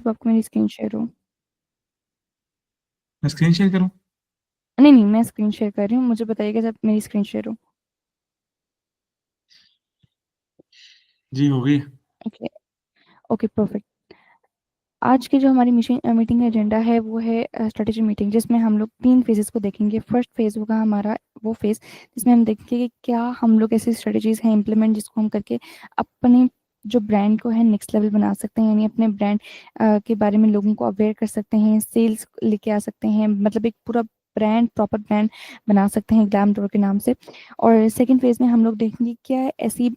जब आपको मेरी स्क्रीन शेयर हो। मैं स्क्रीन शेयर करूँ? नहीं, नहीं, मैं स्क्रीन शेयर कर रही हूँ, मुझे बताइएगा जब मेरी स्क्रीन शेयर हो। जी, हो गई। Okay, okay, perfect. आज की जो हमारी मीटिंग का एजेंडा है वो है स्ट्रेटेजी मीटिंग, जिसमें हम लोग 3 फेजेस को देखेंगे। फर्स्ट फेज होगा हमारा वो फेज जिसमें हम देखेंगे कि क्या हम लोग ऐसी स्ट्रेटेजीज हैं इम्प्लीमेंट जिसको हम करके अपने जो ब्रांड को है नेक्स्ट लेवल बना सकते हैं, यानी अपने ब्रांड के बारे में लोगों को अवेयर कर सकते हैं, सेल्स लेके आ सकते हैं, मतलब एक पूरा ब्रांड, प्रॉपर ब्रांड बना सकते हैं ग्लैम डोर के नाम से। और सेकंड फेज में हम लोग देखेंगे क्या ऐसी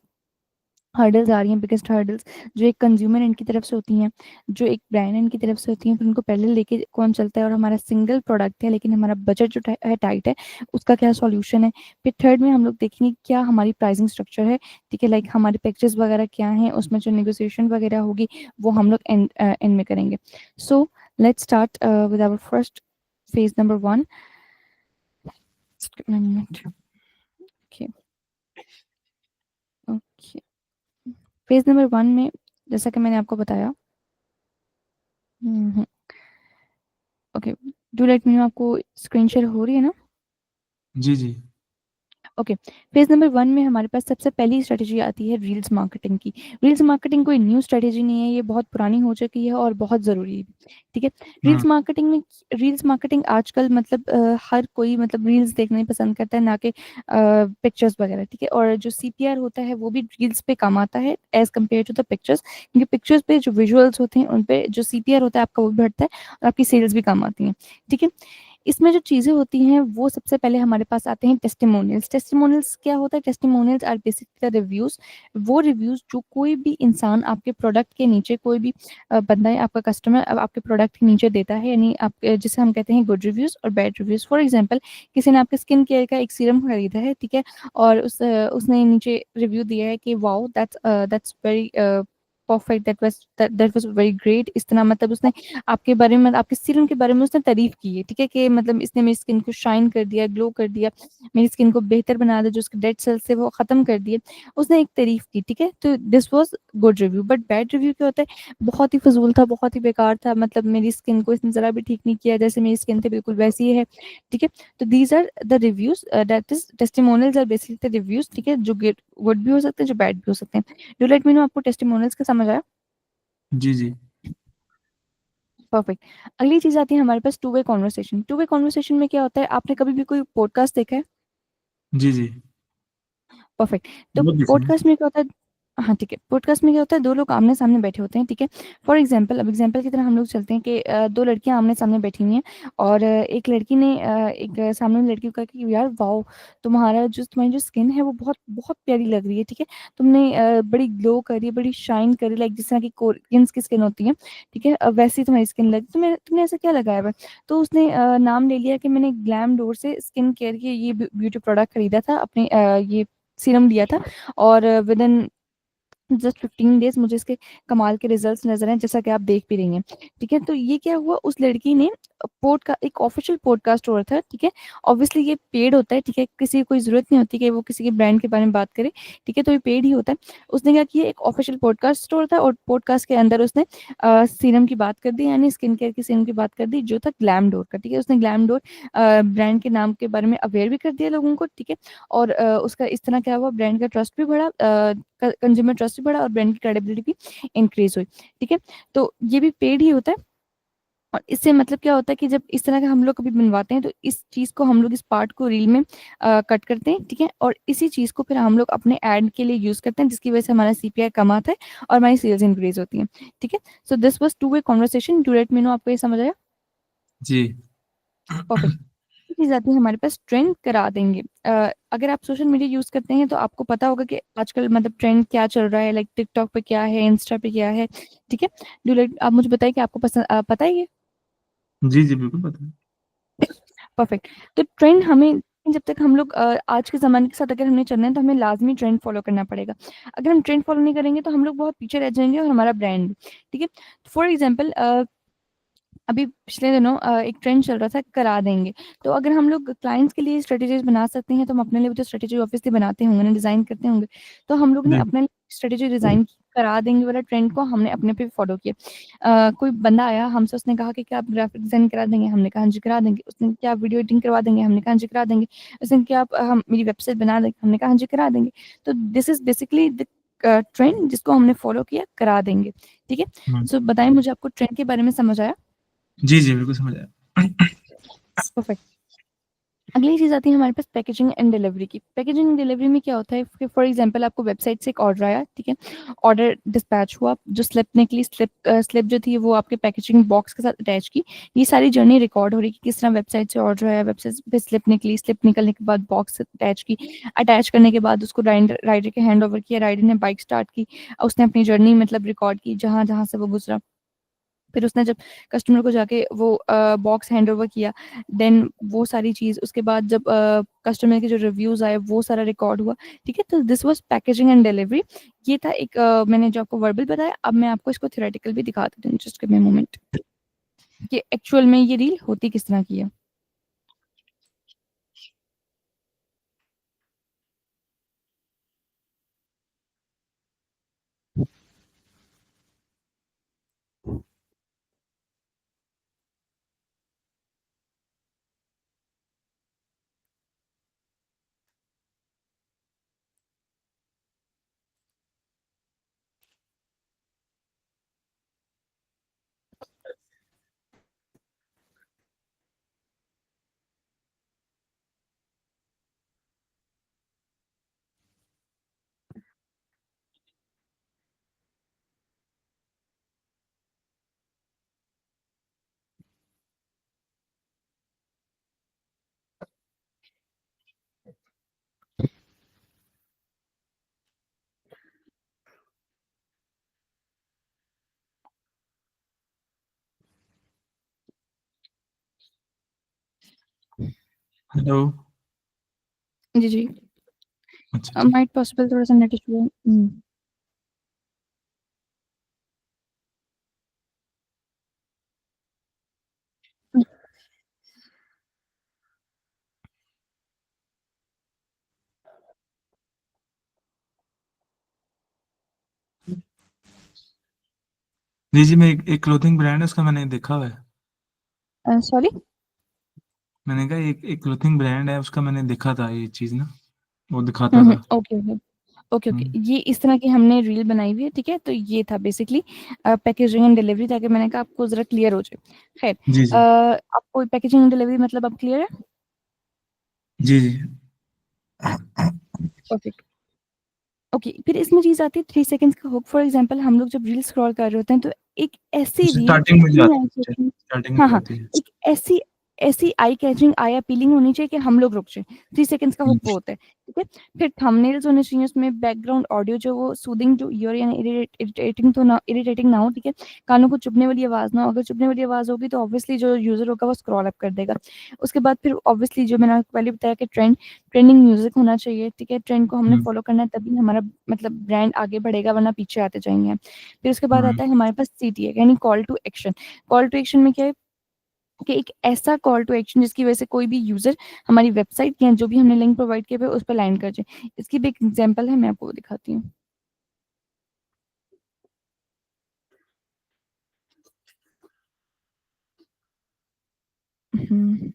हर्डल्स आ रही हैं, बिगेस्ट हर्डल्स जो एक कंज्यूमर एंड की तरफ से होती हैं, जो एक ब्रांड एंड की तरफ से होती हैं, फिर उनको पहले लेके कौन चलता है, और हमारा सिंगल प्रोडक्ट है लेकिन हमारा बजट जो है टाइट है, उसका क्या सॉल्यूशन है। फिर थर्ड में हम लोग देखेंगे क्या हमारी प्राइसिंग स्ट्रक्चर है, ठीक है, लाइक हमारे पैकेजेस वगैरह क्या हैं, उसमें जो नेगोशिएशन वगैरह होगी वो हम लोग एंड में करेंगे। So let's start with our first phase number 1। Okay, okay. Phase number 1 में जैसा कि मैंने आपको बताया, okay, do let me know आपको स्क्रीन शेयर हो रही है ना? जी, जी। ओके, फेज नंबर 1 में हमारे पास सबसे पहली स्ट्रेटेजी आती है रील्स मार्केटिंग की। रील्स मार्केटिंग कोई न्यू स्ट्रेटेजी नहीं है, ये बहुत पुरानी हो चुकी है और बहुत ज़रूरी भी, ठीक है। हाँ, रील्स मार्केटिंग आजकल मतलब हर कोई मतलब रील्स देखना ही पसंद करता है, ना कि पिक्चर्स वगैरह, ठीक है। और जो सीपीआर होता है वो भी रील्स पे कम आता है as compare to the pictures, क्योंकि पिक्चर्स पे जो विजुअल्स होते हैं उन पे जो सीपीआर होता है आपका वो भी बढ़ता है और आपकी सेल्स भी कम आती हैं, ठीक है। इसमें जो चीज़ें होती हैं वो सबसे पहले हमारे पास आते हैं टेस्टिमोनियल्स। टेस्टिमोनियल्स क्या होता है? टेस्टिमोनियल्स आर बेसिकली रिव्यूज, वो रिव्यूज जो कोई भी इंसान आपके प्रोडक्ट के नीचे, कोई भी बंदा है आपका कस्टमर अब आपके प्रोडक्ट के नीचे देता है, यानी आप जिसे हम कहते हैं गुड रिव्यूज और बैड रिव्यूज। फॉर एग्जांपल, किसी ने आपके स्किन केयर का एक सीरम खरीदा है, ठीक है, और उसने नीचे रिव्यू दिया है कि wow that's very perfect, that was very great, इस तरह मतलब उसने आपके बारे में, आपके सीरम के बारे में उसने तारीफ की है, ठीक है, कि मतलब इसने मेरी स्किन को शाइन कर दिया, ग्लो कर दिया, मेरी स्किन को बेहतर बना दिया, जो उसके डेड सेल्स थे वो खत्म कर दिए, उसने एक तारीफ की, ठीक है। तो this was good review. But bad review क्या होता है? बहुत ही फजूल था, बहुत ही बेकार था, मतलब मेरी स्किन को इसने जरा भी ठीक नहीं किया, जैसे मेरी स्किन थी बिल्कुल वैसी ही है, ठीक है। तो these are the reviews, that is testimonials are basically the reviews, ठीक है, जो गुड भी हो सकते हैं, जो बैड भी हो सकते हैं। डू लेट मी नो आपको टेस्टिमोनियल्स का समझ आया? जी, जी। परफेक्ट। अगली चीज आती है हमारे पास two way conversation. Two way conversation में क्या होता है? आपने कभी भी कोई पॉडकास्ट देखा है? जी, जी। परफेक्ट। तो बहुत दिखे हैं। पॉडकास्ट में क्या होता है? हाँ, ठीक है, पॉडकास्ट में क्या होता है, दो लोग आमने सामने बैठे होते हैं, ठीक है। फॉर एग्जाम्पल, अब एग्जाम्पल की तरह हम लोग चलते हैं कि दो लड़कियां आमने सामने बैठी हुई हैं, और एक लड़की ने एक सामने वाली लड़की को कहा कि यार वाओ, तुम्हारी जो स्किन है वो बहुत बहुत प्यारी लग रही है, ठीक है, तुमने बड़ी ग्लो करी, बड़ी शाइन करी, लाइक जिस तरह की कोरियंस की स्किन होती है, ठीक है, वैसी तुम्हारी स्किन लगी, तुमने ऐसा क्या लगाया हुआ है? तो उसने नाम ले लिया कि मैंने ग्लैम डोर से स्किन केयर की ये ब्यूटी प्रोडक्ट खरीदा था, अपने ये सीरम लिया था, और विद इन जस्ट 15 डेज मुझे इसके कमाल के रिजल्ट्स नजर आए, जैसा कि आप देख भी रही हैं, ठीक है। तो ये क्या हुआ, उस लड़की ने एक ऑफिशियल पॉडकास्ट हो रहा था, ठीक है, ऑब्वियसली ये पेड होता है, ठीक है, किसी को कोई जरूरत नहीं होती कि वो किसी के ब्रांड के बारे में बात करे, ठीक है, तो ये पेड ही होता है। उसने क्या किया, एक ऑफिशियल पॉडकास्ट स्टोर था और पॉडकास्ट के अंदर उसने सीरम की बात कर दी, यानी स्किन केयर की सीरम की बात कर दी, जो था ग्लैम डोर का, ठीक है। उसने ग्लैम डोर ब्रांड के नाम के बारे में अवेयर भी कर दिया लोगों को, ठीक है। और उसका इस तरह क्या हुआ, ब्रांड का ट्रस्ट भी बढ़ा, कंज्यूमर ट्रस्ट भी बढ़ा और ब्रांड की क्रेडिबिलिटी भी इंक्रीज हुई, ठीक है। तो ये भी पेड ही होता है। और इससे मतलब क्या होता है कि जब इस तरह का हम लोग कभी बनवाते हैं तो इस चीज को हम लोग, इस पार्ट को रील में कट करते हैं, ठीक है, और इसी चीज को फिर हम लोग अपने एड के लिए यूज करते हैं, जिसकी वजह से हमारा सीपीआई कम आता है और हमारी सेल्स इंक्रीज होती है, ठीक है। So this was to way conversation. Do let me know आपको ये समझ आया? जी। परफेक्ट। चीज आती है हमारे पास ट्रेंड करा देंगे। अगर आप सोशल मीडिया यूज करते हैं तो आपको पता होगा कि आजकल मतलब ट्रेंड क्या चल रहा है, लाइक टिकटॉक पे क्या है, इंस्टा पे क्या है, ठीक है। डुलेट, आप मुझे बताइए कि आपको पसंद पता है ये? जी, जी, बिल्कुल पता है। परफेक्ट। तो ट्रेंड हमें, जब तक हम लोग आज के ज़माने के साथ अगर हमें चलना है तो हमें लाजमी ट्रेंड फॉलो करना पड़ेगा। अगर हम ट्रेंड फॉलो नहीं करेंगे तो हम लोग बहुत पीछे रह जाएंगे और हमारा ब्रांड भी, ठीक है। फॉर एग्जाम्पल, अभी पिछले दिनों एक ट्रेंड चल रहा था, करा देंगे। तो अगर हम लोग क्लाइंट्स के लिए स्ट्रेटेजीज बना सकते हैं तो हम अपने लिए भी तो स्ट्रेटेजी ऑब्वियसली बनाते होंगे ना, डिजाइन करते होंगे। तो हम लोग ने जी। अपने स्ट्रेटेजी डिजाइन की, करा देंगे वाला ट्रेंड को हमने अपने पे फॉलो किया। कोई बंदा आया हमसे, उसने कहा कि क्या आप ग्राफिक डिजाइन करा देंगे? हमने कहा हाँ जी करा देंगे। उसने क्या आप वीडियो एडिटिंग करवा देंगे? हमने कहा हाँ जी करा देंगे। उसने क्या आप हम मेरी वेबसाइट बना देंगे? हमने कहा हाँ जी करा देंगे। तो this is basically the trend जिसको हमने फॉलो किया, करा देंगे। ठीक है। हम्म। सो बताएं मुझे, आपको ट्रेंड के बारे में समझ आया? जी जी बिल्कुल समझ आया। परफेक्ट। अगली चीज आती है हमारे पास पैकेजिंग एंड डिलीवरी की। पैकेजिंग एंड डिलीवरी में क्या होता है कि फॉर एग्जांपल आपको वेबसाइट से एक ऑर्डर आया, ठीक है, ऑर्डर डिस्पैच हुआ, जो स्लिप निकली, स्लिप जो थी वो आपके पैकेजिंग बॉक्स के साथ अटैच की। ये सारी जर्नी रिकॉर्ड हो रही है कि किस तरह वेबसाइट से ऑर्डर आया, वेबसाइट पे स्लिप निकली, स्लिप निकलने के बाद बॉक्स अटैच की, अटैच करने के बाद उसको राइडर के हैंड ओवर किया, राइडर ने बाइक स्टार्ट की, उसने अपनी जर्नी मतलब रिकॉर्ड की जहां जहां से वो गुजरा। फिर उसने जब कस्टमर को जाके वो बॉक्स हैंड ओवर किया, देन वो सारी चीज उसके बाद जब कस्टमर के जो रिव्यूज आए वो सारा रिकॉर्ड हुआ। ठीक है, तो this was packaging and delivery. ये था एक मैंने जो आपको वर्बल बताया, अब मैं आपको इसको थ्योरेटिकल भी दिखा देती हूँ, जस्ट गिव मी मोमेंट, कि एक्चुअल में ये रील होती किस तरह की है। हेलो। जी जी। अच्छा अच्छा। माइट पॉसिबल थोड़ा सा नेट इशू है। जी जी, मैं एक क्लोथिंग ब्रांड है उसका मैंने देखा हुआ है। सॉरी। मैंने कहा एक क्लोथिंग ब्रांड है उसका मैंने देखा था ये चीज़ ना, वो दिखाता था। Okay okay. ओके ओके, हम्म। ये इस तरह की हमने रील बनाई हुई है। ठीक है, तो ये था बेसिकली पैकेजिंग एंड डिलीवरी, ताकि मैंने कहा आपको जरा क्लियर हो जाए। खैर, जी जी। आपको पैकेजिंग एंड डिलीवरी मतलब अब क्लियर है? जी जी। परफेक्ट। ओके, फिर इसमें चीज आती है 3 सेकंड्स का हुक। फॉर एग्जांपल हम लोग जब रील स्क्रॉल कर रहे होते हैं तो एक ऐसी रील स्टार्टिंग में जो इतनी आई आती है, कैचिंग, स्टार्टिंग में हाँ जो हाँ, आती है। एक ऐसी ऐसी आई कैचिंग, आई अपीलिंग होनी चाहिए कि हम लोग रुक जाए। 3 सेकंड्स का हुक वो होता है। ठीक है। फिर थंबनेल्स होने चाहिए उसमें, बैकग्राउंड ऑडियो जो वो सूदिंग टू ईयर यानी इरिटेटिंग ना हो। ठीक है, कानों को चुभने वाली आवाज ना हो। अगर चुभने वाली आवाज होगी तो ऑब्वियसली जो यूजर होगा वो स्क्रॉल अप कर देगा। उसके बाद फिर ऑब्वियसली जो मैंने आपको पहले बताया कि ट्रेंडिंग म्यूजिक होना चाहिए। ठीक है, ट्रेंड को हमने हम्म। फॉलो करना है, तभी हमारा मतलब ब्रांड आगे बढ़ेगा, वरना पीछे आते जाएंगे। फिर उसके बाद हम्म। आता है हमारे पास CTA यानी call to action. Call to action में क्या है कि एक ऐसा कॉल टू एक्शन जिसकी वजह से कोई भी यूजर हमारी वेबसाइट या जो भी हमने लिंक प्रोवाइड किया है उस पर लैंड कर जाए। इसकी भी एक एग्जांपल है, मैं आपको वो दिखाती हूँ। हम्म,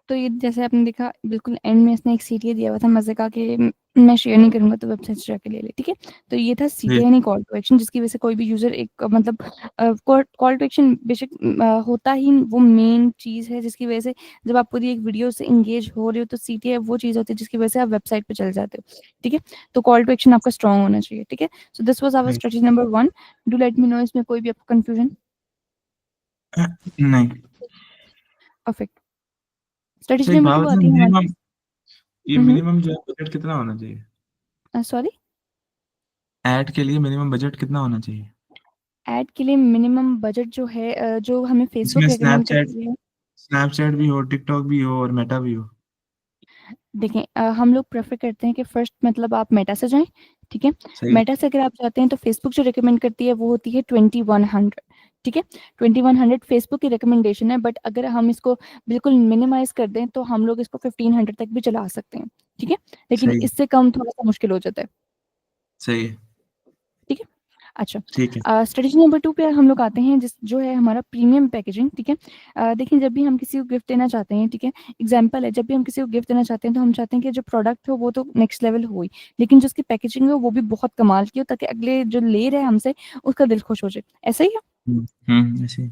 तो ये जैसे आपने देखा बिल्कुल एंड में इसने एक सीटीए दिया हुआ था मजे का कि मैं शेयर नहीं करूंगा तो वेबसाइट से जाके ले ले, ठीक है। तो ये था जी सीटीए यानी कॉल टू एक्शन, जिसकी वजह से कोई भी यूजर एक मतलब कॉल टू एक्शन बेशक होता ही वो मेन चीज है जिसकी वजह से जब आप पूरी एक वीडियो से इंगेज हो रहे हो तो सीटीए वो चीज होती है जिसकी वजह से आप वेबसाइट पे चल जाते हो, ठीक है। तो कॉल टू एक्शन आपका स्ट्रॉन्ग होना चाहिए, ठीक है। सो दिस वाज आवर जी। Strategy number 1। Do let me know इसमें कोई भी आपको कंफ्यूजन। नहीं। परफेक्ट। अच्छा स्ट्रेटजी एक नंबर बात 2 बताओ, आती है हमारे मिनिमम पास। ये मिनिमम जो है बजट कितना होना चाहिए? सॉरी। ऐड के लिए मिनिमम बजट कितना होना चाहिए? ऐड के लिए मिनिमम बजट जो है जो हमें इसमें फेसबुक रेकमेंड स्नैपचैट करती है। स्नैपचैट भी हो, टिकटॉक भी हो और मेटा भी हो। देखें हम लोग प्रेफर करते हैं कि फर्स्ट मतलब आप मेटा से जाएं, ठीक है। सही। मेटा से अगर आप जाते हैं तो फेसबुक जो रिकमेंड करती है वो होती है 2100, ठीक है। 2100 फेसबुक की रिकमेंडेशन है, बट अगर हम इसको बिल्कुल मिनिमाइज कर दें तो हम लोग इसको 1500 तक भी चला सकते हैं, ठीक है। लेकिन सही। इससे कम थोड़ा सा मुश्किल हो जाता है, सही है। ठीक है। अच्छा। ठीक है। स्ट्रेटेजी नंबर 2 पे हम लोग आते हैं जिस जो है हमारा प्रीमियम पैकेजिंग, ठीक है। देखिए जब भी हम किसी को गिफ्ट देना चाहते हैं, ठीक है। एग्जांपल है, जब भी हम किसी को गिफ्ट देना चाहते हैं तो हम चाहते हैं कि जो प्रोडक्ट हो वो तो नेक्स्ट लेवल हो ही, लेकिन जो उसकी पैकेजिंग हो वो भी बहुत कमाल की हो ताकि अगले जो ले रहे हैं हमसे उसका दिल खुश हो जाए, ऐसा ही है। ऐसे ही।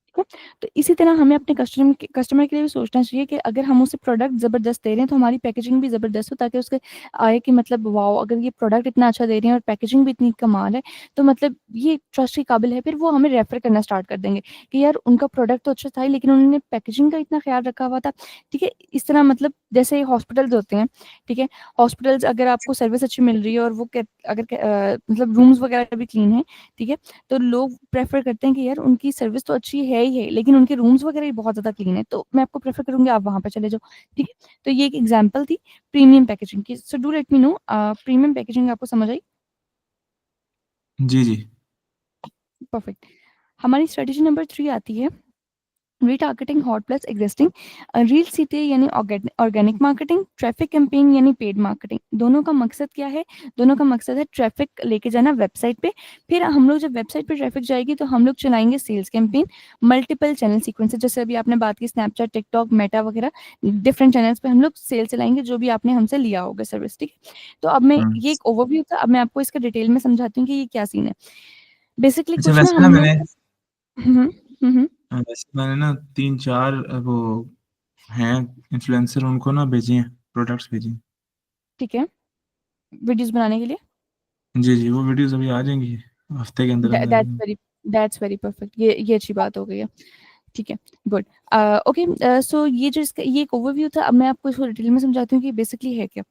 ठीक है? तो इसी तरह हमें अपने कस्टमर के लिए भी सोचना चाहिए कि अगर हम उसे प्रोडक्ट जबरदस्त दे रहे हैं तो हमारी पैकेजिंग भी जबरदस्त हो ताकि उसके आए कि मतलब वाओ, अगर ये प्रोडक्ट इतना अच्छा दे रहे हैं और पैकेजिंग भी इतनी कमाल है तो मतलब ये ट्रस्ट के काबिल है, फिर वो हमें रेफर करना स्टार्ट कर देंगे कि यार उनका प्रोडक्ट तो अच्छा था ही लेकिन उन्होंने पैकेजिंग का इतना ख्याल रखा हुआ था, ठीक है। इस तरह मतलब जैसे हॉस्पिटल्स होते हैं, ठीक है। हॉस्पिटल्स अगर आपको सर्विस अच्छी मिल रही है और वो अगर मतलब रूम्स वगैरह भी क्लीन है, ठीक है, तो लोग प्रेफर करते हैं कि यार उनकी सर्विस तो अच्छी है ही है लेकिन उनके रूम्स वगैरह भी बहुत ज्यादा क्लीन है, तो मैं आपको प्रेफर करूंगी आप वहां पर चले जाओ, ठीक है। तो ये एक एग्जांपल थी प्रीमियम पैकेजिंग की। So do let me no premium packaging आपको समझ आई। जी जी। परफेक्ट। हमारी स्ट्रेटेजी नंबर 3 आती है retargeting hot plus existing. Reel सीटे यानी ऑर्गेनिक मार्केटिंग, ट्रैफिक कैंपेन यानी पेड मार्केटिंग। दोनों का मकसद क्या है? दोनों का मकसद है ट्रैफिक लेके जाना वेबसाइट पे, फिर हम लोग जब वेबसाइट पे ट्रैफिक जाएगी तो हम लोग चलाएंगे sales campaign, multiple channel sequences, जैसे अभी आपने बात की स्नैपचैट, टिकटॉक, मेटा वगैरह, डिफरेंट चैनल्स पे हम लोग सेल चलाएंगे जो भी आपने हमसे लिया होगा सर्विस, ठीक है। तो अब मैं हम्म। ये एक ओवरव्यू था, अब मैं आपको इसका डिटेल में समझाती हूँ कि ये क्या सीन है। बेसिकली अच्छा कुछ ना वैसे ना हम मैंने लोग हम्म हम्म, वैसे मैंने ना तीन चार वो हैं इन्फ्लुएंसर, उनको ना भेजे हैं, प्रोडक्ट्स भेजे हैं। ठीक है, वीडियोस बनाने के लिए। जी जी, वो वीडियोस अभी आ जाएंगी, हफ्ते के अंदर अंदर आ दैट्स जाएंगी। वेरी दैट्स वेरी परफेक्ट, ये अच्छी बात हो गई है, ठीक है। गुड। ओके। सो ये जो इसका ये एक ओवरव्यू था, अब मैं आपको इसको डिटेल में समझाती हूँ कि बेसिकली है क्या।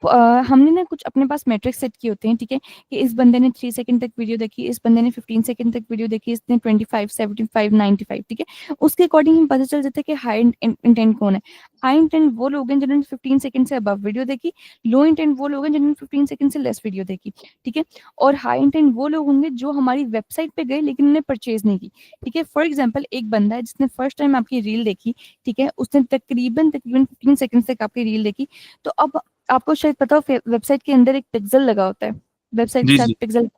हमने ना कुछ अपने पास मैट्रिक्स सेट किए होते हैं, ठीक है, कि इस बंदे ने 3 सेकंड तक वीडियो देखी, इस बंदे ने 15 सेकंड तक वीडियो देखी, इसने 25, 75, 95, ठीक है। उसके अकॉर्डिंग हमें पता चल जाता है कि हाई इंटेंट कौन है। हाई इंटेंट वो लोग हैं जिन्होंने 15 सेकंड से अबव वीडियो देखी, लो इंटेंट वो लोग हैं जिन्होंने 15 सेकंड से लेस वीडियो देखी, ठीक है। और हाई इंटेंट वो लोग होंगे जो हमारी वेबसाइट पे गए लेकिन उन्हें परचेज नहीं की, ठीक है। फॉर एग्जाम्पल एक बंदा है जिसने फर्स्ट टाइम आपकी रील देखी, ठीक है, उसने तकरीबन तकरीबन 15 सेकंड तक आपकी रील देखी, तो अब आपको शायद पता हो वेबसाइट के अंदर एक पिक्सल लगा होता है, वेबसाइट के जी साथ जी। पिक्सल,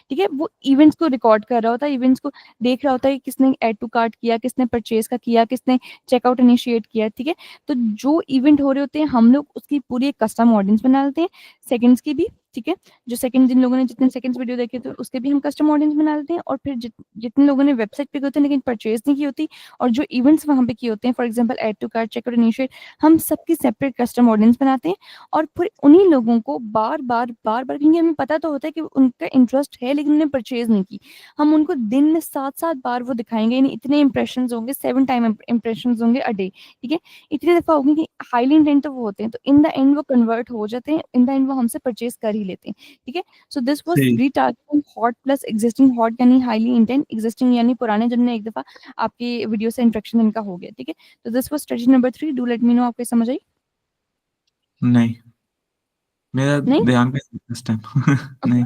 ठीक है। वो इवेंट्स को रिकॉर्ड कर रहा होता है, इवेंट्स को देख रहा होता है कि किसने ऐड टू कार्ट किया, किसने परचेज का किया, किसने चेकआउट इनिशिएट किया, ठीक है। तो जो इवेंट हो रहे होते हैं हम लोग उसकी पूरी एक कस्टम ऑडियंस बना लेते हैं, सेकंड्स की भी, ठीक है। जो सेकंड जिन लोगों ने जितने सेकंड्स वीडियो देखे थे उसके भी हम कस्टम ऑडियंस बना लेते हैं, और फिर जितने लोगों ने वेबसाइट पे गए होते हैं लेकिन परचेज नहीं की होती और जो इवेंट्स वहां पे किए होते हैं, for example add to cart, checkout initiate, हम सबकी सेपरेट कस्टम ऑडियंस बनाते हैं। और फिर उन्हीं लोगों को बार बार बार बार, क्योंकि हमें पता तो होता है कि उनका इंटरेस्ट है लेकिन उन्होंने परचेज नहीं की, हम उनको दिन में 7 7 बार वो दिखाएंगे, यानी इतने इंप्रेशन होंगे, 7 टाइम इंप्रेशन होंगे अ डे, ठीक है। इतनी दफा होगी कि हाईली इंटेंट तो वो होते हैं, तो इन द एंड वो कन्वर्ट हो जाते हैं, इन द एंड वो हमसे परचेज कर ही लेते हैं, ठीक है। सो दिस वाज सही। Retargeting hot plus existing. Hot यानी हाईली इंटेंट, एग्जिस्टिंग यानी पुराने जिन्होंने एक दफा आपकी वीडियो से इंट्रेक्शन इनका हो गया, ठीक है। तो this was strategy number 3। Do let me know आपको समझ आई। नहीं, मेरा नहीं। ध्यान पे इस टाइम नहीं।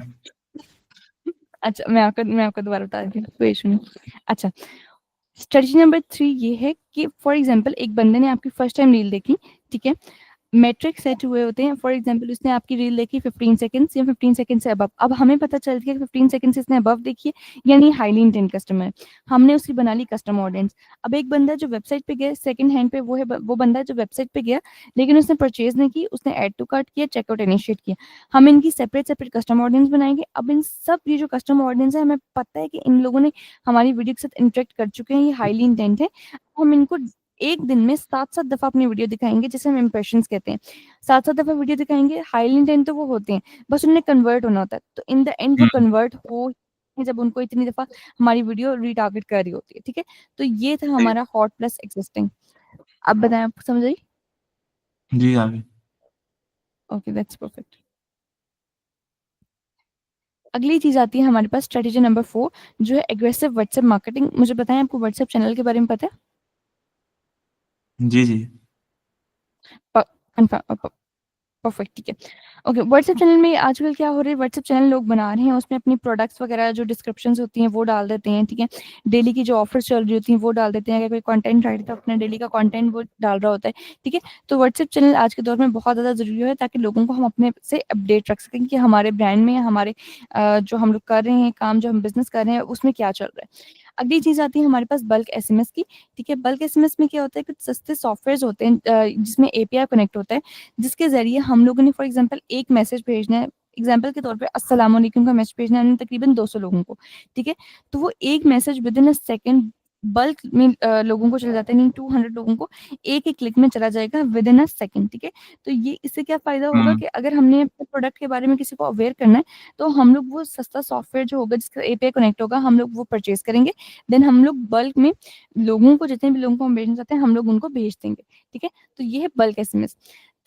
अच्छा, मैं आपको दोबारा बता देती हूँ, कोई इशू नहीं। अच्छा, स्ट्रेटजी नंबर 3 ये है कि फॉर एग्जाम्पल एक बंदे ने आपकी फर्स्ट टाइम रील देखी, ठीक है। मेट्रिक सेट हुए होते हैं। फॉर एग्जांपल उसने आपकी रील देखी 15 सेकंड्स या 15 सेकंड से अबव, अब हमें पता चल गया कि 15 सेकंड से इसने अबव देखी है, यानी हाईली इंटेंट कस्टमर है। हमने उसकी बना ली कस्टम ऑडियंस। अब एक बंदा जो वेबसाइट पे गया सेकंड हैंड पे, वो बंदा जो वेबसाइट पे गया लेकिन उसने परचेज नहीं की, उसने ऐड टू कार्ट किया, चेकआउट इनिशिएट किया। हम इनकी सेपरेट सेपरेट कस्टम ऑडियंस बनाएंगे। अब इन सब ये जो कस्टम ऑडियंस है, हमें पता है कि इन लोगों ने हमारी वीडियो के साथ इंटरेक्ट कर चुके हैं, ये हाईली इंटेंट है। हम इनको एक दिन में 7-7 दफा अपनी वीडियो दिखाएंगे, जिसे हम इंप्रेशंस कहते हैं। 7-7 दफा वीडियो दिखाएंगे, हाईली इंटेंट तो वो होते हैं, बस उन्हें कन्वर्ट होना होता है। तो इन द एंड वो हम्म। कन्वर्ट हो, जब उनको इतनी दफा हमारी वीडियो रीटारगेट कर रही होती है। ठीक है, तो ये था सही। हमारा हॉट प्लस एग्जिस्टिंग। अब बताएं, आप समझ आई? जी आगे। Okay, that's perfect. अगली चीज आती है हमारे पास स्ट्रेटेजी नंबर 4, जो है एग्रेसिव व्हाट्सएप मार्केटिंग। मुझे बताएं, आपको व्हाट्सएप चैनल के बारे में पता जी जी। है? परफेक्ट, ठीक है। ओके, व्हाट्सएप चैनल में आजकल क्या हो रहा है, व्हाट्सएप चैनल लोग बना रहे हैं, उसमें अपनी प्रोडक्ट्स वगैरह जो डिस्क्रिप्शंस होती हैं वो डाल देते हैं। ठीक है, डेली की जो ऑफर्स चल रही होती हैं वो डाल देते हैं। अगर कोई कंटेंट राइटर तो अपना डेली का कंटेंट वो डाल रहा होता है। ठीक है, तो व्हाट्सएप चैनल आज के दौर में बहुत ज़्यादा जरूरी है, ताकि लोगों को हम अपने से अपडेट रख सकें कि हमारे ब्रांड में, हमारे जो हम लोग कर रहे हैं काम, जो हम बिजनेस कर रहे हैं उसमें क्या चल रहा है। अगली चीज आती है हमारे पास बल्क एसएमएस की। ठीक है, बल्क एसएमएस में क्या होता है, कुछ सस्ते सॉफ्टवेयर होते हैं जिसमें एपीआई कनेक्ट होता है, जिसके जरिए हम लोगों ने फॉर एग्जांपल एक मैसेज भेजना है, एग्जाम्पल के तौर पे अस्सलाम वालेकुम का मैसेज भेजना है हमने तकरीबन 200 लोगों को। ठीक है, तो वो एक message with in a second bulk में लोगों को चला जाता है, नहीं 200 लोगों को एक एक क्लिक में चला जाएगा विद इन अ सेकेंड। ठीक है, तो ये इससे क्या फायदा होगा हम्म। कि अगर हमने अपने प्रोडक्ट के बारे में किसी को अवेयर करना है, तो हम लोग वो सस्ता सॉफ्टवेयर जो होगा जिसका एपीआई कनेक्ट होगा, हम लोग वो परचेज करेंगे। देन हम लोग बल्क में लोगों को, जितने भी लोगों को हम भेजना चाहते हैं, हम लोग उनको भेज देंगे। ठीक है, तो ये है बल्क एसएमएस।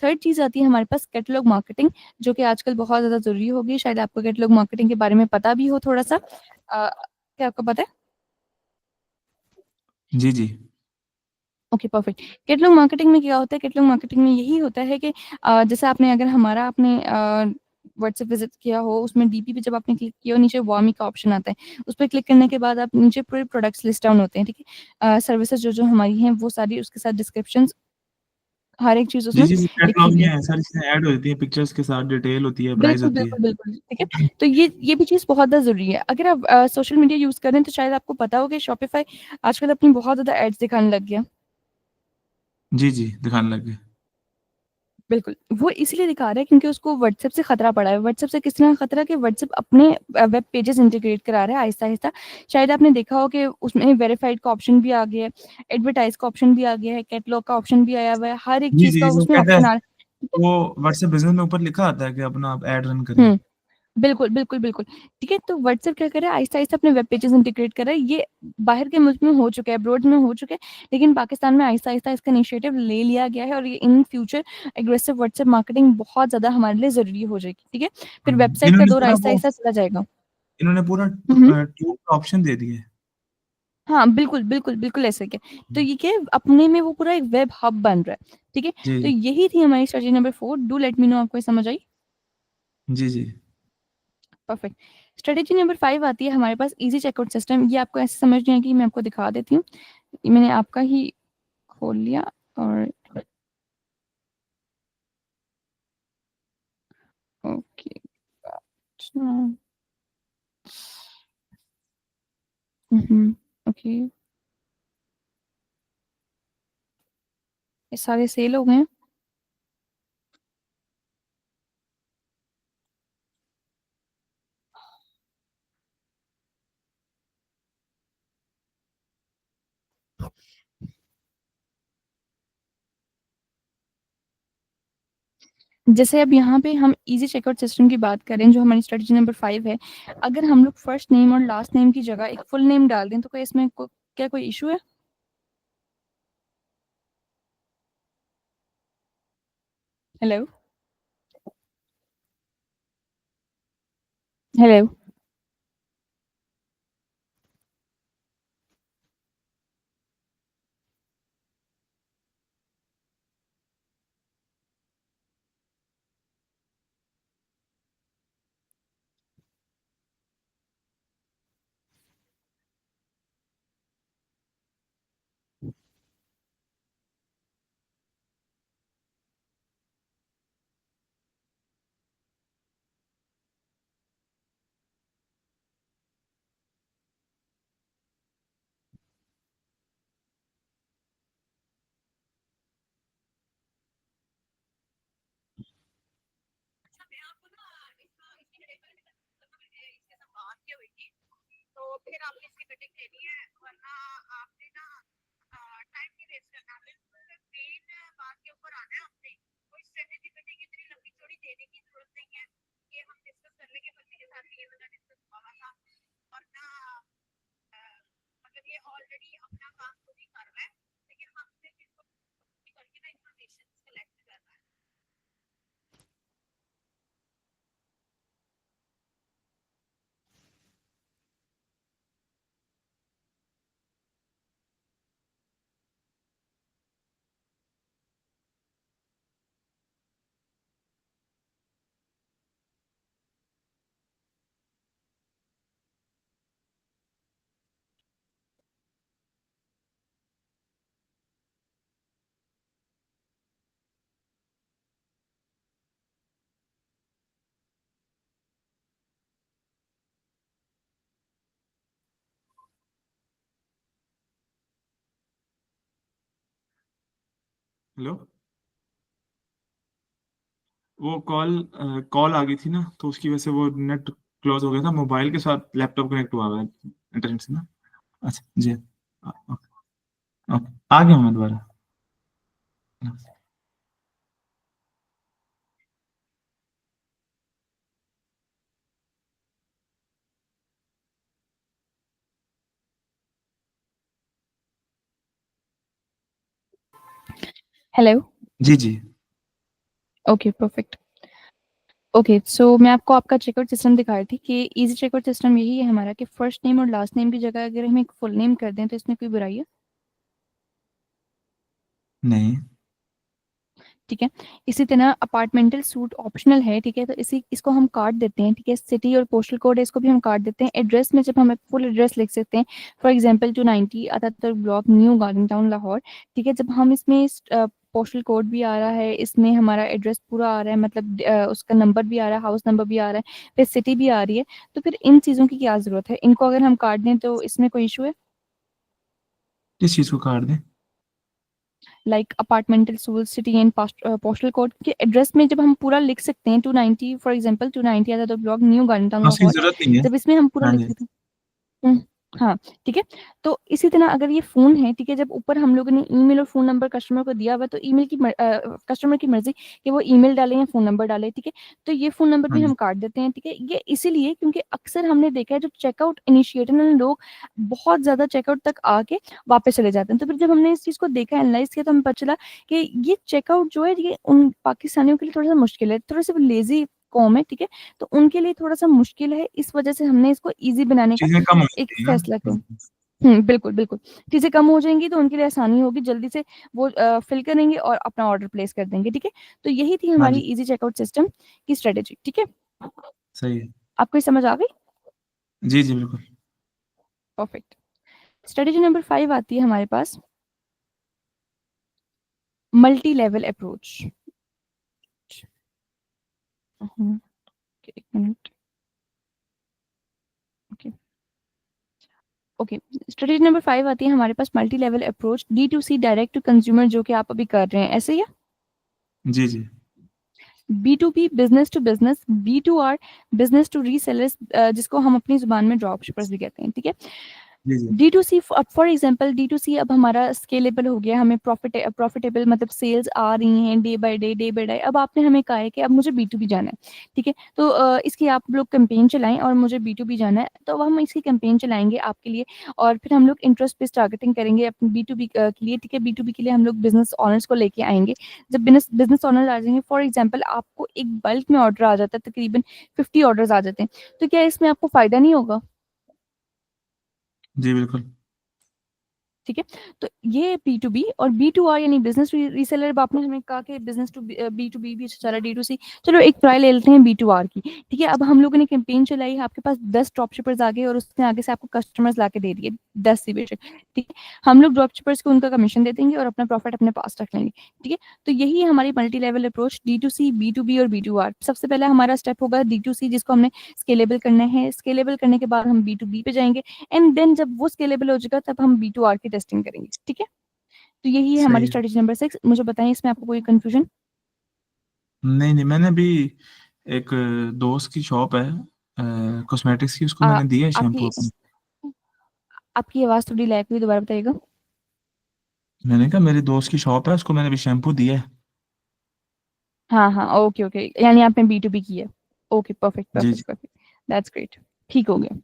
थर्ड चीज आती है हमारे पास कैटलॉग मार्केटिंग, जो कि आजकल बहुत ज्यादा जरूरी हो गई। शायद आपको कैटलॉग मार्केटिंग के बारे में पता भी हो थोड़ा सा। क्या आपको पता है? जी जी। Okay, perfect. कैटलॉग मार्केटिंग में क्या होता है, कैटलॉग मार्केटिंग में यही होता है कि जैसे आपने, अगर हमारा आपने व्हाट्सएप विजिट किया हो, उसमें डीपी पे जब आपने क्लिक किया हो, नीचे वामी का ऑप्शन आता है, उस पर क्लिक करने के बाद आप नीचे पूरे प्रोडक्ट्स लिस्ट डाउन होते हैं। ठीक है, सर्विसेज जो जो हमारी हैं वो सारी, उसके साथ डिस्क्रिप्शन, हर एक चीज जी उसमें जी, लिखी कैटलॉग हुई है। में सारी चीजें ऐड होती हैं, पिक्चर्स के साथ डिटेल होती है, प्राइस बिल्कुल होती है। बिल्कुल बिल्कुल, ठीक है। तो ये भी चीज बहुत ज्यादा जरूरी है। अगर आप सोशल मीडिया यूज कर रहे हैं, तो शायद आपको पता हो कि शॉपिफाई आजकल अपनी बहुत ज्यादा एड्स दिखाने लग गया। जी जी, दिखाने लग गए। बिल्कुल, वो इसलिए दिखा रहा है क्योंकि उसको व्हाट्सएप से खतरा पड़ा है। व्हाट्सएप से किस तरह खतरा, कि व्हाट्सएप अपने वेब पेजेस इंटीग्रेट करा रहा है आहिस्ता आहिस्ता। शायद आपने देखा हो कि उसमें वेरीफाइड का ऑप्शन भी आ गया है, एडवर्टाइज का ऑप्शन भी आ गया है, कैटलॉग का ऑप्शन भी आया हुआ है, हर एक जी चीज जी, का वो उसमें कहता है, ऑप्शन आ रहा है। वो व्हाट्सएप बिजनेस में ऊपर लिखा आता है कि अपना आप ऐड रन करें। हम्म, बिल्कुल बिल्कुल बिल्कुल। ठीक है, तो व्हाट्सएप क्या करे, आहिस्ता आहिस्ता अपने वेब पेजेस इंटीग्रेट कर रहा है। ये बाहर के मुल्क में हो चुका है, अब्रॉड में हो चुका है, लेकिन पाकिस्तान में आहिस्ता आहिस्ता इसका इनिशिएटिव ले लिया गया है, और ये in future aggressive WhatsApp marketing बहुत ज्यादा हमारे लिए जरूरी हो जाएगी। ठीक है, फिर वेबसाइट का इन्होंने दौर पूरा आहिस्ता वो, आहिस्ता चला जाएगा। इन्होंने पूरा हम्म, ट्यूब का ऑप्शन दे दिए। हाँ बिल्कुल बिल्कुल बिल्कुल, ऐसे के। तो ये क्या है, अपने में वो पूरा एक वेब हब बन रहा है। ठीक है, तो जी यही थी हमारी strategy number 4। Do let me know आपको ये समझ आई? जी जी। परफेक्ट। स्ट्रेटेजी नंबर 5 आती है हमारे पास इजी चेकआउट सिस्टम। ये आपको ऐसे समझनी है कि मैं आपको दिखा देती हूँ। ये मैंने आपका ही खोल लिया, और ओके, ओके, ये सारे सेल हो गए हैं। जैसे अब यहाँ पे हम इजी चेकआउट सिस्टम की बात करें, जो हमारी स्ट्रेटेजी नंबर 5 है, अगर हम लोग फर्स्ट नेम और लास्ट नेम की जगह एक फुल नेम डाल दें, तो क्या इसमें क्या कोई इशू है? Hello, hello. हेलो। वो कॉल आ गई थी ना, तो उसकी वजह से वो नेट क्लोज हो गया था। मोबाइल के साथ लैपटॉप कनेक्ट हुआ हुआ है इंटरनेट से ना। अच्छा जी। ओके। ओके, आ गया हूँ मैं दोबारा। हेलो। जी जी। Okay, perfect. ओके, सो मैं आपको आपका चेकआउट सिस्टम दिखा रही थी कि इजी चेकआउट सिस्टम यही है हमारा कि फर्स्ट नेम और लास्ट नेम की जगह अगर हम एक फुल नेम कर दें तो इसमें कोई बुराई है? नहीं। ठीक है। इसी तरह अपार्टमेंटल सूट ऑप्शनल है, ठीक है, तो इसी इसको हम काट देते हैं, ठीक है। सिटी और पोस्टल कोड है, इसको भी हम काट देते हैं। एड्रेस में जब हम फुल एड्रेस लिख सकते हैं, for example 290 Ataturk block, new garden town, Lahore, ठीक है। जब हम इसमें पोस्टल कोड भी आ रहा है, इसमें हमारा एड्रेस पूरा आ रहा है, मतलब उसका नंबर भी आ रहा है, हाउस नंबर भी आ रहा है, फिर सिटी भी आ रही है, तो फिर इन चीज़ों की क्या ज़रूरत है? इनको अगर हम काट दें तो इसमें कोई इशू है? किस चीज़ को काट दें? लाइक अपार्टमेंटल सूल, सिटी एंड पोस्टल कोड के एड्रेस में जब हम पूरा लिख सकते हैं 290, फॉर एग्जांपल 290 आता तो ब्लॉक, न्यू गार्डन टाउन, हाँ, उसकी लाहौर, जरूरत नहीं है। जब इसमें हम पूरा हाँ लिख जी। सकते हैं। हम्म, हाँ, ठीक है। तो इसी तरह अगर ये फोन है, ठीक है, जब ऊपर हम लोगों ने ईमेल और फोन नंबर कस्टमर को दिया हुआ है, तो ईमेल की कस्टमर की मर्जी कि वो ईमेल डाले या फोन नंबर डाले, ठीक है। तो ये फोन नंबर हाँ भी जी। हम काट देते हैं, ठीक है। ये इसीलिए क्योंकि अक्सर हमने देखा है जो चेकआउट इनिशिएटर ना, लोग बहुत ज्यादा चेकआउट तक आके वापस चले जाते हैं। तो फिर जब हमने इस चीज को देखा, एनालाइज किया, तो हमें पता चला कि ये चेकआउट जो है ये उन पाकिस्तानियों के लिए थोड़ा सा मुश्किल है, थोड़ा सा लेजी कौम है, ठीक है। तो उनके लिए थोड़ा सा मुश्किल है, इस वजह से हमने इसको इजी बनाने का चीजें कम हो एक जाती है ना। फैसला किया। बिल्कुल बिल्कुल। चीजें कम हो जाएंगी तो उनके लिए आसानी होगी, जल्दी से वो फिल करेंगे और अपना ऑर्डर प्लेस कर देंगे, ठीक है। तो यही थी हाँ हमारी जी। इजी चेकआउट सिस्टम की स्ट्रेटेजी, ठीक है। सही है। आपको ये समझ आ गई? जी जी बिल्कुल। परफेक्ट। स्ट्रेटेजी नंबर 5 आती है हमारे पास, मल्टी लेवल अप्रोच। एक मिनट। ओके। ओके, स्ट्रेटेजी नंबर 5 आती है हमारे पास, multi level approach, D2C, direct to consumer, जो कि आप अभी कर रहे हैं, ऐसे ही है। जी जी। B2B, business to business, B2R, business to resellers, जिसको हम अपनी जुबान में ड्रॉप शिपर्स भी कहते हैं, ठीक है। जी जी। D2C, फॉर एग्जांपल D2C अब हमारा स्केलेबल हो गया, हमें प्रॉफिटेबल मतलब सेल्स आ रही हैं day by day, day by day. अब आपने हमें कहा है कि अब मुझे B2B जाना है, ठीक है। तो इसकी आप लोग कैंपेन चलाएं और मुझे B2B जाना है, तो अब हम इसकी कैंपेन चलाएंगे आपके लिए, और फिर हम लोग इंटरेस्ट बेस्ड टारगेटिंग करेंगे अपनी B2B के लिए, ठीक है। B2B के लिए हम लोग बिजनेस ऑनर्स को लेके आएंगे। जब बिजनेस बिजनेस ऑनर आ जाएंगे, फॉर एग्जाम्पल आपको एक बल्क में ऑर्डर आ जाता है, तकरीबन 50 ऑर्डर आ जाते हैं, तो क्या इसमें आपको फायदा नहीं होगा? जी बिल्कुल। ठीक है। तो ये B2B और B2R यानी बिजनेस रीसेलर। अब आपने हमें कहा कि बिजनेस टू B2B भी अच्छा चला, D2C, चलो एक ट्रायल ले लेते हैं B2R की, ठीक है। अब हम लोगों ने कैंपेन चलाई, आपके पास 10 ड्रॉप शिपर्स आ गए और उसने आगे से आपको कस्टमर्स ला के दे दिए 10 सी बेशक, ठीक है। हम लोग ड्रॉप शिपर्स को उनका कमीशन दे देंगे और अपना प्रॉफिट अपने पास रख लेंगे, ठीक है। तो यही है हमारी multi level approach, D2C, B2B और B2R। सबसे पहला हमारा स्टेप होगा D2C, जिसको हमने स्केलेबल करना है। स्केलेबल करने के बाद हम B2B पे जाएंगे, एंड देन जब वो स्केलेबल हो जाएगा तब हम B2R की टेस्टिंग करेंगे, ठीक है। तो यही है सही हमारी है। Strategy number 6। मुझे बताएं इसमें आपको कोई कंफ्यूजन? नहीं नहीं, मैंने भी एक दोस्त की शॉप है कॉस्मेटिक्स की, उसको मैंने दिया है शैम्पू आपकी अपनी। आपकी आवाज़ थोड़ी लैग हुई, दोबारा बताइएगा। मैंने कहा मेरे दोस्त की शॉप है, उसको मैंने अभी शैम्पू दिया है। हाँ हाँ, ओके ओके, यानी आपने B2B की है। ओके, परफेक्ट जी परफेक्ट जी। परफेक्ट। That's great. ठीक हो गया।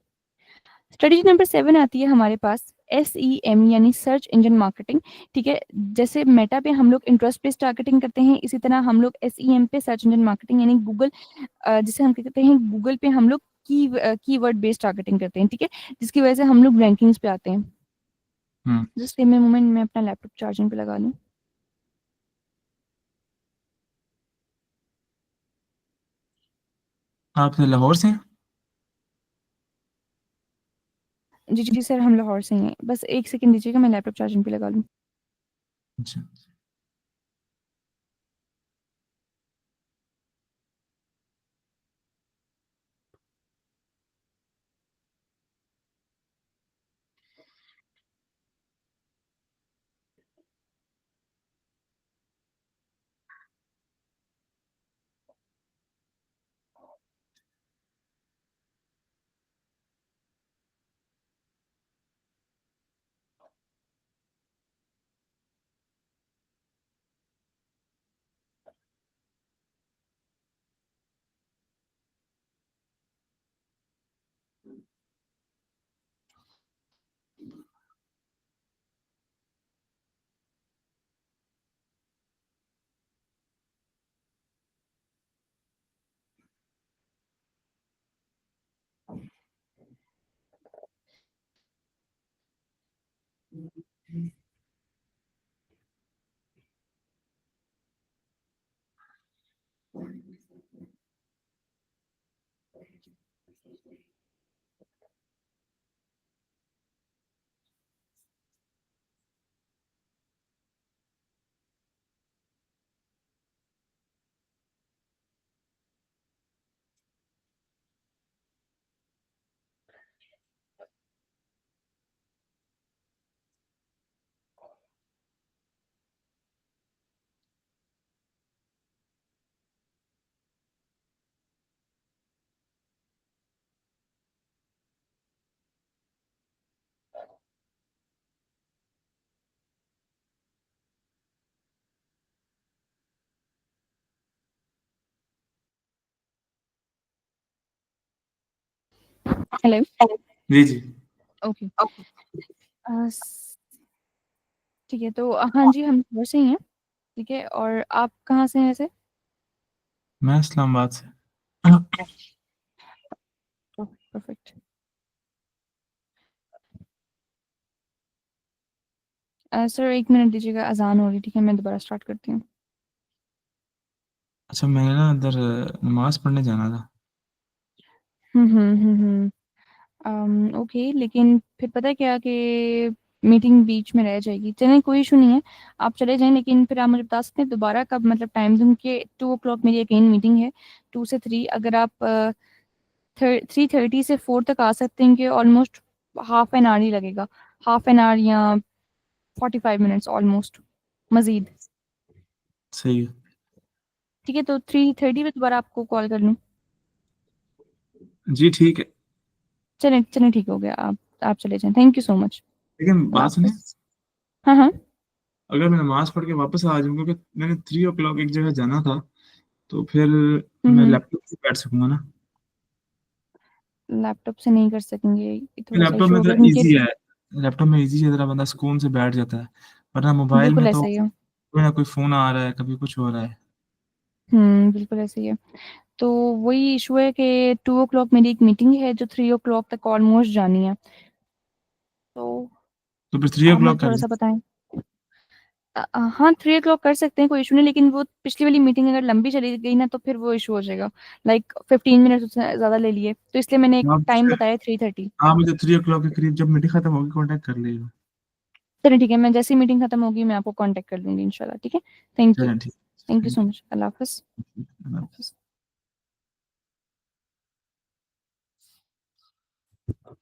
स्ट्रेटेजी नंबर 7 आती है हमारे पास, SEM यानी सर्च इंजन मार्केटिंग। ठीक है, जैसे मेटा पे हम लोग इंटरेस्ट बेस्ड टारगेटिंग करते हैं, इसी तरह हम लोग SEM पे सर्च इंजन मार्केटिंग यानी गूगल, जिसे हम कहते हैं गूगल पे हम लोग कीवर्ड बेस्ड टारगेटिंग करते हैं। ठीक है, जिसकी वजह से हम लोग रैंकिंग्स पे आते हैं। हम्म। जस्ट गिव मी मोमेंट, मैं अपना लैपटॉप चार्जिंग पे लगा लूँ। आप लाहौर से हैं? जी जी सर, हम लाहौर से ही हैं, बस एक सेकंड दीजिएगा, मैं लैपटॉप चार्जिंग पे लगा लूँ। अच्छा। हेलो। जी जी। ओके। ठीक है, तो हाँ जी, हम लाहौर से ही हैं। ठीक है, और आप कहाँ से हैं वैसे? मैं इस्लामाबाद से। परफेक्ट। सर एक मिनट दीजिएगा, अजान हो रही, ठीक है, मैं दोबारा स्टार्ट करती हूँ। अच्छा, मैंने ना अंदर नमाज पढ़ने जाना था। हम्म। ओके, लेकिन फिर पता है क्या कि मीटिंग बीच में रह जाएगी। चलें, कोई इशू नहीं है, आप चले जाएं, लेकिन फिर आप मुझे बता सकते हैं दोबारा कब, मतलब टाइम दूँ कि 2 o'clock मेरी अगेन मीटिंग है, 2 से 3। अगर आप 3:30 से 4 तक आ सकते हैं, कि ऑलमोस्ट हाफ एन आवर ही लगेगा, हाफ एन आवर या 45 मिनट्स ऑलमोस्ट मजीद। सही है। ठीक है, तो 3:30 पे दोबारा आपको कॉल कर लूँ? जी ठीक है। चलें चलें, ठीक हो गया, आप चले जाएं, थैंक यू सो मच। लेकिन अल्लाह बात सुनिए, हाफिज। हाँ हाँ। अगर मैं नमाज पढ़ के वापस आ जाऊँ, क्योंकि मैंने 3 o'clock एक जगह जाना था, तो फिर मैं हम्म। लैपटॉप से बैठ सकूंगा ना? लैपटॉप से नहीं कर सकेंगे, ये थोड़ा सा लैपटॉप इशू में होगा जरा क्योंकि इजी है। लैपटॉप में इजी है, जरा बंदा सुकून से बैठ जाता है। वरना मोबाइल बिल्कुल में तो ऐसा ही है। कोई ना कोई फोन आ रहा है, कभी कुछ हो रहा है। बिल्कुल ऐसा ही है। तो वही इशू है कि 2 o'clock मेरी एक मीटिंग है जो 3 o'clock तक ऑलमोस्ट जानी है। तो तो फिर थ्री ओ आप मुझे क्लॉक कर थोड़ा लें। सा बताएं। हाँ, 3 o'clock कर सकते हैं, कोई इशू नहीं, लेकिन वो पिछली वाली मीटिंग अगर लंबी चली गई ना, तो फिर वो इशू हो जाएगा। लाइक 15 मिनट उससे ज्यादा ले लिए, तो इसलिए मैंने एक टाइम बताया 3:30। आप मुझे 3 o'clock के करीब जब मीटिंग खत्म होगी कांटेक्ट कर लीजिएगा। चलिए ठीक है, मैं जैसे ही मीटिंग खत्म होगी मैं आपको कांटेक्ट कर लूंगी इंशाल्लाह। ठीक है, थैंक यू। चलें ठीक। Thank you thank so much, Allah Hafiz. You.